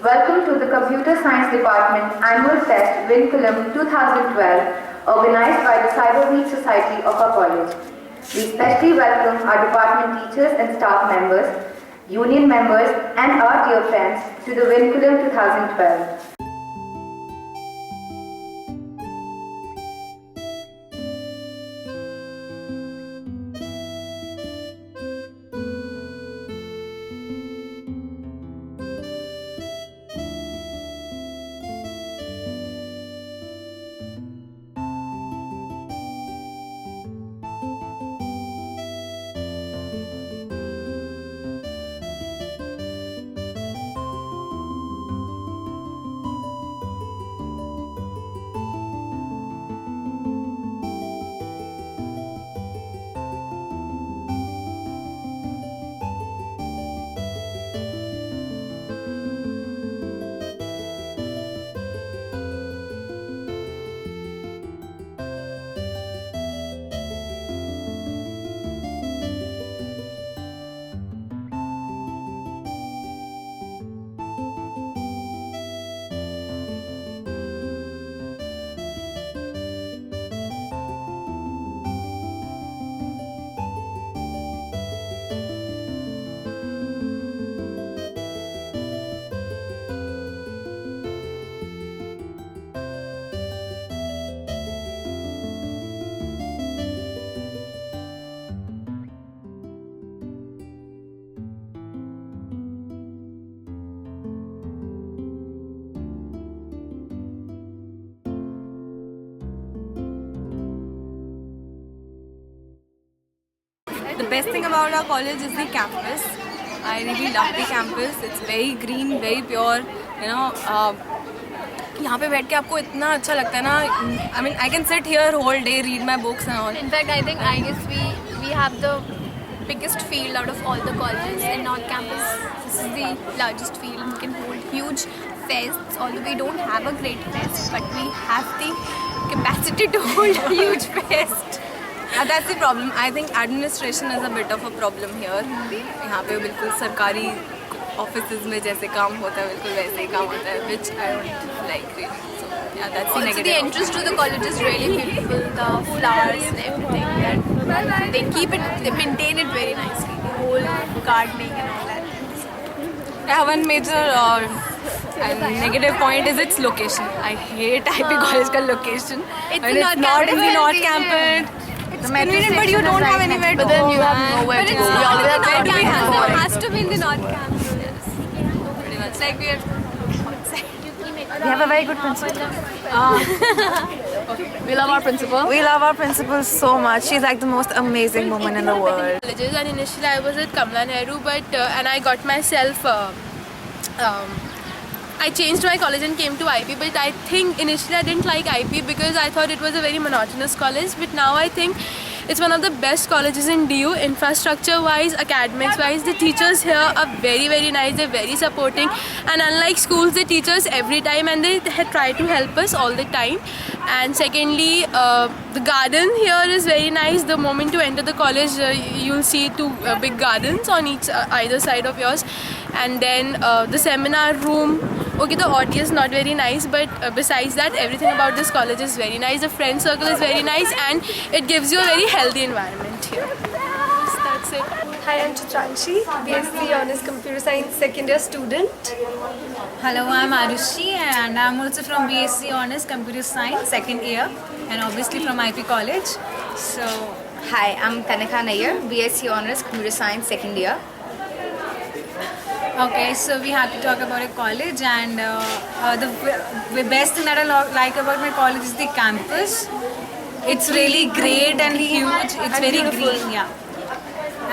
Welcome to the Computer Science Department Annual Fest Vinculum 2012, organized by the Cyber Week Society of our college. We especially welcome our department teachers and staff members, union members, and our dear friends to the Vinculum 2012. The best thing about our college is the campus. I really love the campus. It's very green, very pure. You know, यहाँ पे बैठ के आपको इतना अच्छा लगता है ना. I mean, I can sit here whole day, read my books and all. In fact, I guess we have the biggest field out of all the colleges in North Campus. This is the largest field. We can hold huge fests. Although we don't have a great fest, but we have the capacity to hold a huge fest. That's the problem. I think administration is a bit of a problem here. यहाँ पे बिल्कुल सरकारी offices में जैसे काम होता है बिल्कुल वैसे ही काम होता है, which I don't like really. So yeah, that's the Also, negative. the entrance to the college is really beautiful. The flowers and everything. That they keep it, they maintain it very nicely. The whole gardening and all that. Yeah, one major negative point is its location. I hate IB college का location. It's When it's not in the North Campus. It's convenient, but you don't have anywhere to go. But then you have nowhere But to it's go. not in the North It Campus. has to be in the North Campus. Yes. Pretty much. It's like we are outside. We have a very good principal. We love our principal. We love our principal so much. She's like the most amazing woman in the world. Colleges, and initially I was at Kamla Nehru, but and I got myself I changed my college and came to IP, but I think initially I didn't like IP because I thought it was a very monotonous college, but now I think it's one of the best colleges in DU, infrastructure wise, academics wise. The teachers here are very, very nice, they're very supporting, and unlike schools, they teach us every time and they try to help us all the time. And secondly, the garden here is very nice. The moment you enter the college, you'll see two big gardens on either side of yours. And then the seminar room, okay, the audio is not very nice, but besides that, everything about this college is very nice. The friend circle is very nice, and it gives you a very healthy environment here. So that's it. Hi, I'm Chitranshi, BSc Honors Computer Science second year student. Hello, I'm Arushi and I'm also from BSc Honors Computer Science second year and obviously from IP College. So, Hi, I'm Kanika Nair, BSc Honors Computer Science second year. okay, so we have to talk about a college and the best thing that I like about my college is the campus. It's really great and huge. It's very green, yeah.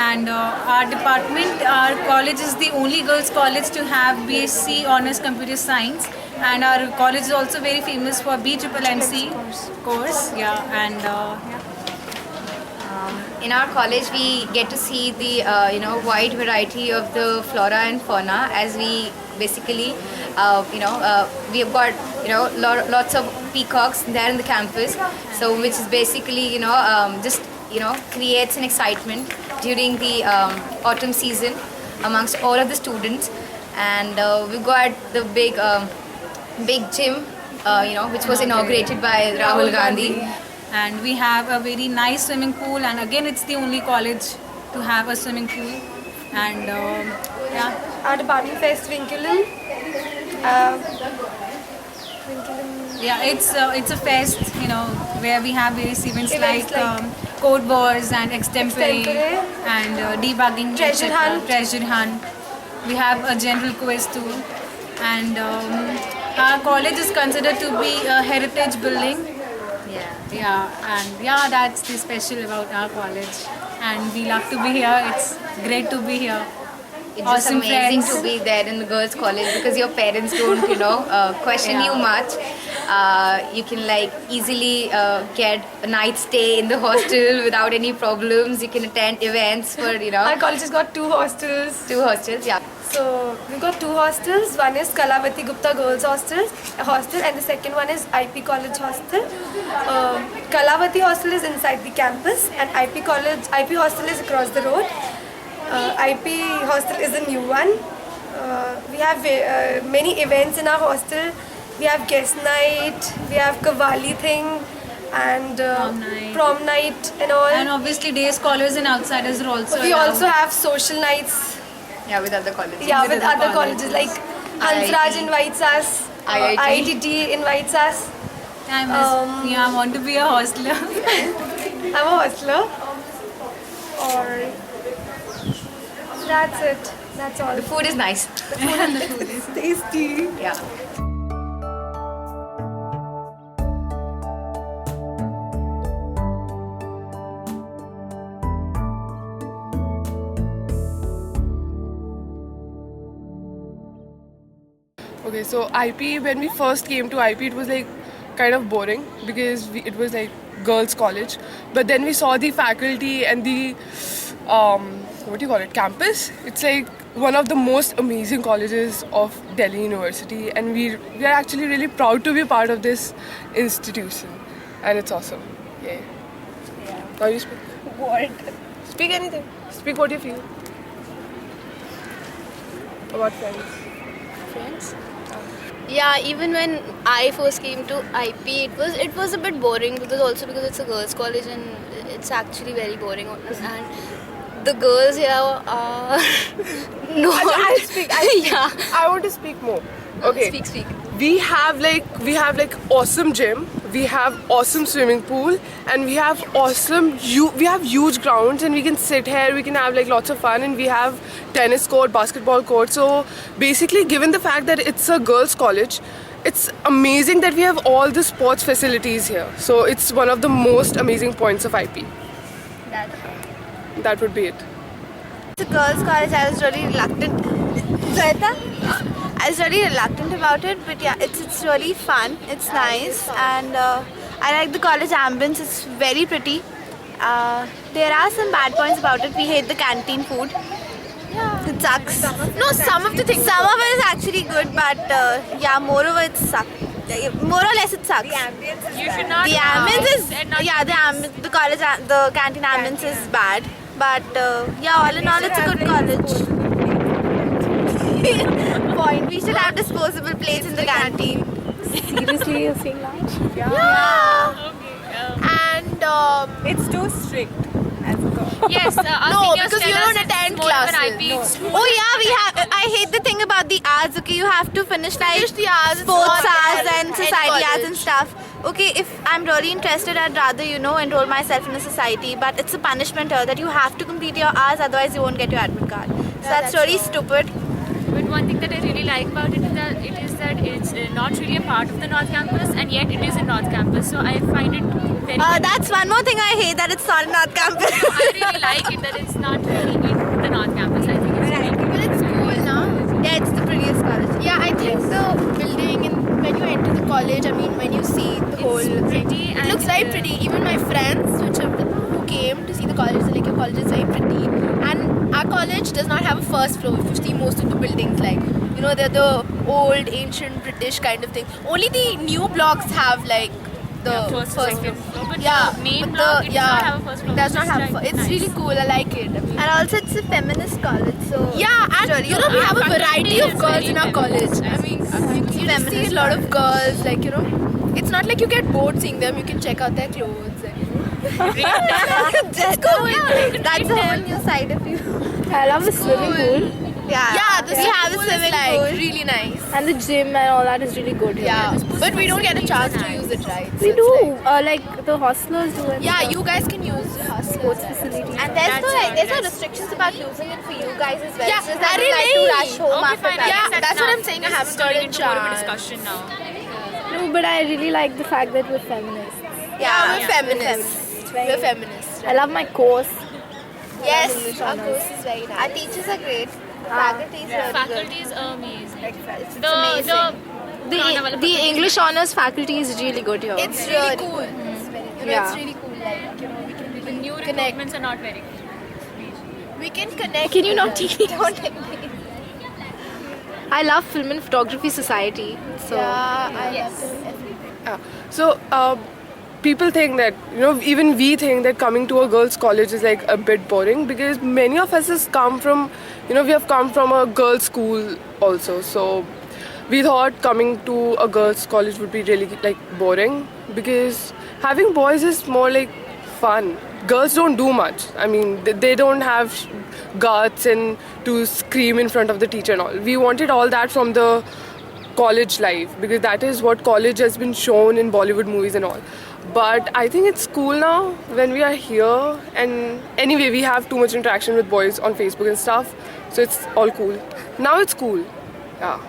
And our department, our college is the only girls' college to have BSc Honors Computer Science, and our college is also very famous for BMMC course. Yeah, and In our college, we get to see the wide variety of the flora and fauna, as we basically we have got lots of peacocks there in the campus, so which is basically just creates an excitement during the autumn season amongst all of the students. and we got the big gym, which was inaugurated by Rahul Gandhi. And we have a very nice swimming pool, and again it's the only college to have a swimming pool. And yeah, Our department fest, Vinculum. yeah, it's a fest, where we have various events Events like code wars and extempore Extempore. and debugging, Treasure etc. hunt. Treasure hunt. We have a general quiz too, and our college is considered to be a heritage building. Yeah, and yeah, that's the special about our college, and we love to be here. It's great to be here. It's Awesome just amazing friends. to be there in the girls' college because your parents don't, question you much. You can like easily get a night stay in the hostel without any problems. You can attend events for Our college has got 2 hostels. 2 hostels. Yeah. So we've got 2 hostels. One is Kalavati Gupta Girls Hostel, and the second one is IP College Hostel. Kalavati Hostel is inside the campus, and IP Hostel is across the road. IP Hostel is a new one. We have many events in our hostel. We have guest night, we have Kavali thing, and prom night and all. And obviously, day scholars and outsiders are also. We allowed. also have social nights. Yeah, with other colleges. Yeah, With with other other colleges like Hansraj IIT. invites us, IIT. IIT invites us. Yeah, I want to be a hostler. I'm a hostler. Or that's it. That's all. The food is nice. It's tasty. Yeah. Okay, so IP, when we first came to IP, it was like kind of boring because it was like girls' college. But then we saw the faculty and the, campus. It's like one of the most amazing colleges of Delhi University, and we are actually really proud to be part of this institution. And it's awesome. Yeah. Now you speak. What? Speak anything. Speak what you feel. About friends. Yeah, even when I first came to IP, it was a bit boring because it's a girls' college and it's actually very boring. And the girls here are not. I'll speak. Yeah. I want to speak more. Okay. Speak. We have like awesome gym. We have awesome swimming pool, and we have huge grounds, and we can sit here. We can have like lots of fun, and we have tennis court, basketball court. So basically, given the fact that it's a girls' college, it's amazing that we have all the sports facilities here. So it's one of the most amazing points of IP. That would be it. The girls' college, I was really reluctant. I was really reluctant about it, but yeah, it's really fun. It's nice, and I like the college ambience. It's very pretty. There are some bad points about it. We hate the canteen food. Yeah, it sucks. No, some of it is actually good, but yeah, moreover it sucks. More or less it sucks. The ambience is bad. The ambience is the college, the canteen ambience is bad, but yeah, all in all, it's a good college. Point. We should have disposable plates in the canteen. Seriously, you're saying that? Yeah. And it's too strict. Yes, No, because you don't attend classes. Oh yeah, I hate the thing about the hours. Okay, you have to finish like sports hours and society hours and stuff. Okay, if I'm really interested, I'd rather enroll myself in a society. But it's a punishment here that you have to complete your hours, otherwise you won't get your admit card. So that's really stupid. But one thing that I really like about it is that it's not really a part of the North Campus, and yet it is in North Campus. So I find it very. That's one more thing I hate, that it's not in North Campus. I really like it that it's not really in the North Campus. I think it's really But it's cool now. Yeah, it's the prettiest college. Yeah, I think the building and when you enter the college, I mean, when you see the whole pretty. it looks very pretty. Even my friends, who came to see the college, they're like, your college is very pretty. And our college does not have a first floor. If you see most of the buildings, like, they're the old, ancient British kind of thing. Only the new blocks have like the first, first second floor. floor. But Yeah, the main but block, it does yeah, not have a first floor. does which not is, have. like, It's nice. really cool. I like it. I mean, And also, it's a feminist college, so yeah, and really you know we our have a faculty variety of is girls very in our college. I mean, you just see a lot of girls. Like it's not like you get bored seeing them. You can check out their clothes. Just go in. That's a whole new side of you. I love the swimming pool. Yeah, we have a swimming pool. Really nice. And the gym and all that is really good here. Yeah, but we don't get a chance to use it, right? We So do. it's like- Like the hostelers do. And Yeah, stuff. you guys can use Sports facilities. And there's no restrictions about using it for you guys as well. Yeah, It's just that you really? like to rush home Okay, after fine. practice. Yeah, that's what I'm saying. I This haven't is got turning a into more of a chance. discussion now. No, but I really like the fact that we're feminists. Yeah, we're feminists. We're feminists. I love my course. Yes, English our honors. course is very nice. Our teachers are great. The faculty is really good. Faculty is amazing. It's The The English honors faculty is really good here. It's really cool. It's very, Yeah. it's really cool. Like we can the new recruitments are not very good. we can connect. Can you not with take them. me? Don't take me. I love Film and Photography Society. So Yeah, I love them. So people think that, even we think that coming to a girls' college is like a bit boring, because many of us has come from, we have come from a girls' school also. So we thought coming to a girls' college would be really like boring, because having boys is more like fun. Girls don't do much. I mean, they don't have guts and to scream in front of the teacher and all. We wanted all that from the college life, because that is what college has been shown in Bollywood movies and all. But I think it's cool now when we are here, and anyway we have too much interaction with boys on Facebook and stuff, so it's all cool. Now it's cool. Yeah.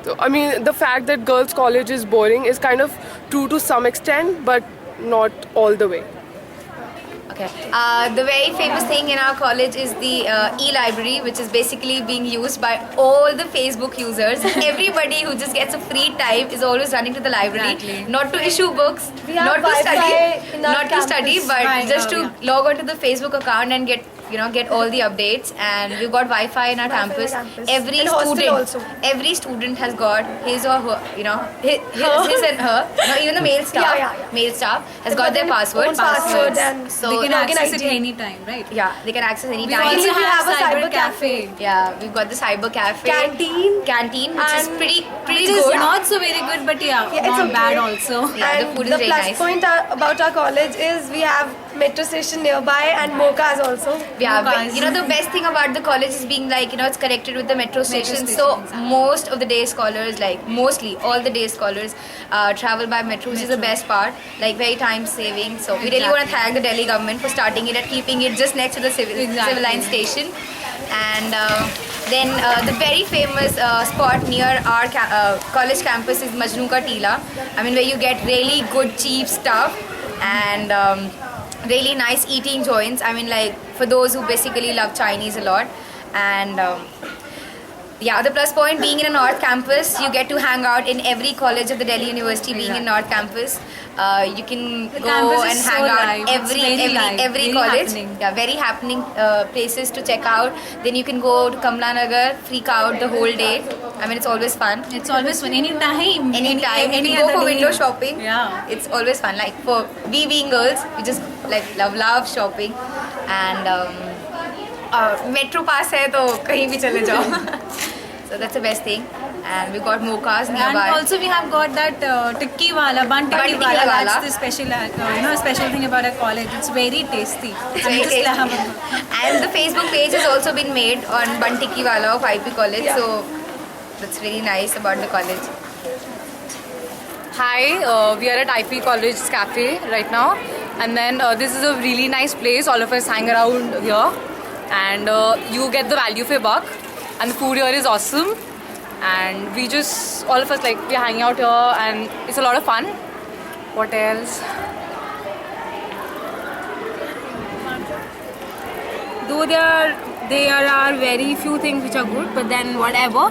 So I mean, the fact that girls' college is boring is kind of true to some extent, but not all the way. Okay. The very famous thing in our college is the e-library, which is basically being used by all the Facebook users. Everybody who just gets a free time is always running to the library, not to issue books, have not to Wi-Fi study, in our not to study, campus. but just to log onto the Facebook account and get all the updates. And we've got Wi-Fi in our campus. Every And hostel student, also. every student has got his or her, his and her. Even the male staff, Yeah. male staff has got their password. Own password and So they can login access ID. it anytime, right? yeah, they can access any We time. also we have a cyber cafe. Yeah, we've got the cyber cafe, canteen, which is And pretty Which is good. not so very good, but it's not okay. bad also. Yeah, the And food is the very plus nice. point about our college is we have metro station nearby and mochas also. Yeah, Mochas. but, the best thing about the college is being it's connected with the metro station. So most of the day scholars, mostly all the day scholars, travel by metro, which is the best part. Very time saving. So we really want to thank the Delhi government for starting it and keeping it just next to the civil line station. And then the very famous spot near our college campus is Majnu Ka Tila. I mean, where you get really good cheap stuff and really nice eating joints. I mean, for those who basically love Chinese a lot. And the plus point being in a North campus, you get to hang out in every college of the Delhi University. Being in North campus, you can go campus and is hang so out live. It's very live, every very college. happening. Yeah, very happening places to check out. Then you can go to Kamla Nagar, freak out the whole day. I mean, it's always fun. It's always fun. Anytime. Anytime, Any you can go other for day. window shopping. Yeah. It's always fun. For we being girls, we just love shopping. And metro pass hai to kahin bhi chale jao. So that's the best thing. And we got mochas And nearby. also we have got that tikki wala, bun tikki tikki wala. wala. That's the special, special thing about our college. It's very tasty. It's very tasty. And the Facebook page has also been made on Bun Tikki Wala of IP College. So that's really nice about the college. Hi, we are at IP College Cafe right now, and then this is a really nice place. All of us hang around here, and you get the value for your buck, and the food here is awesome. And we just, all of us we're hanging out here, and it's a lot of fun. What else? Though there are very few things which are good, but then whatever,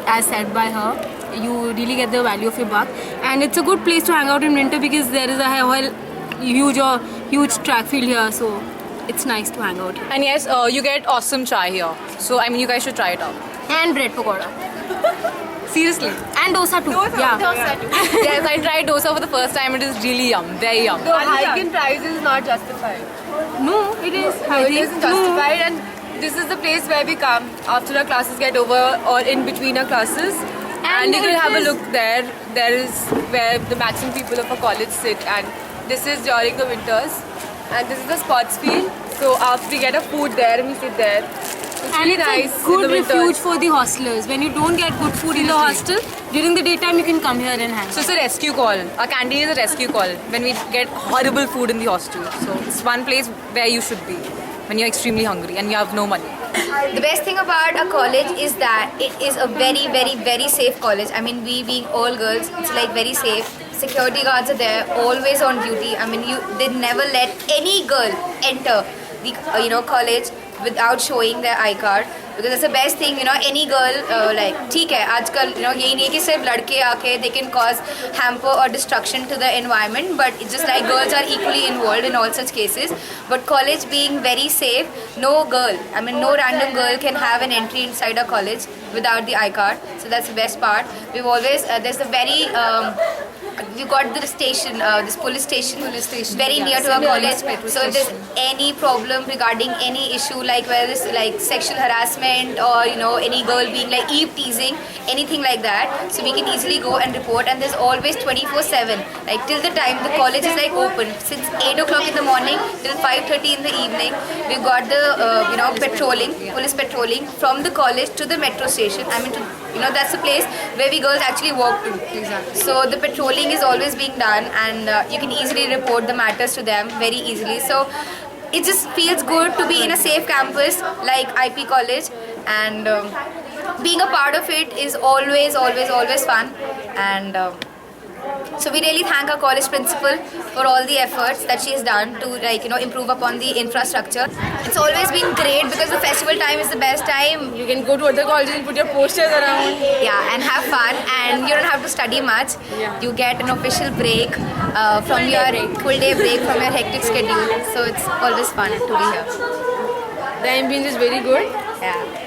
as said by her, you really get the value of your buck. And it's a good place to hang out in winter because there is a huge track field here, so it's nice to hang out here. And yes, you get awesome chai here. So I mean, you guys should try it out. And bread pakoda. Seriously. And dosa too. Yeah. Yes, I tried dosa for the first time. It is really yum, very yum. The hike in price is not justified. No, it is. It isn't justified, and this is the place where we come after our classes get over or in between our classes. And you can have a look there. There is where the maximum people of our college sit, and this is during the winters. And this is the sports field. So after we get our food there and we sit there. It's And really it's nice a good in the refuge winters. for the hostelers. When you don't get good food in the hostel, during the daytime you can come here and hang So it's a rescue call. Our canteen is a rescue call when we get horrible food in the hostel. So it's one place where you should be when you're extremely hungry and you have no money. The best thing about a college is that it is a very, very, very safe college. I mean, we being all girls, it's like very safe. Security guards are there, always on duty. I mean, they never let any girl enter the college without showing their I card, because that's the best thing. Any girl like ठीक है आजकल यही नहीं है कि सिर्फ लड़के आके they can cause hamper or destruction to the environment, but it's just like girls are equally involved in all such cases. But college being very safe, no random girl can have an entry inside a college without the I card. So that's the best part. We've always there's a very we got the station, this police station very near to our college. So if there's any problem regarding any issue, like whether it's like sexual harassment or any girl being like eve teasing, anything like that, so we can easily go and report. And there's always 24/7, like till the time the college is like open, since 8 o'clock in the morning till 5:30 in the evening. We've got the patrolling, police patrolling from the college to the metro station. I mean, that's the place where we girls actually walk to. Exactly. So the patrolling is always being done, and you can easily report the matters to them very easily. So it just feels good to be in a safe campus like IP College, and being a part of it is always fun. And so we really thank our college principal for all the efforts that she has done to improve upon the infrastructure. It's always been great because the festival time is the best time. You can go to other colleges and put your posters around. Yeah, and have fun, and you don't have to study much. You get an official break from your full day break from your hectic schedule. So it's always fun to be here. The ambience is very good. Yeah.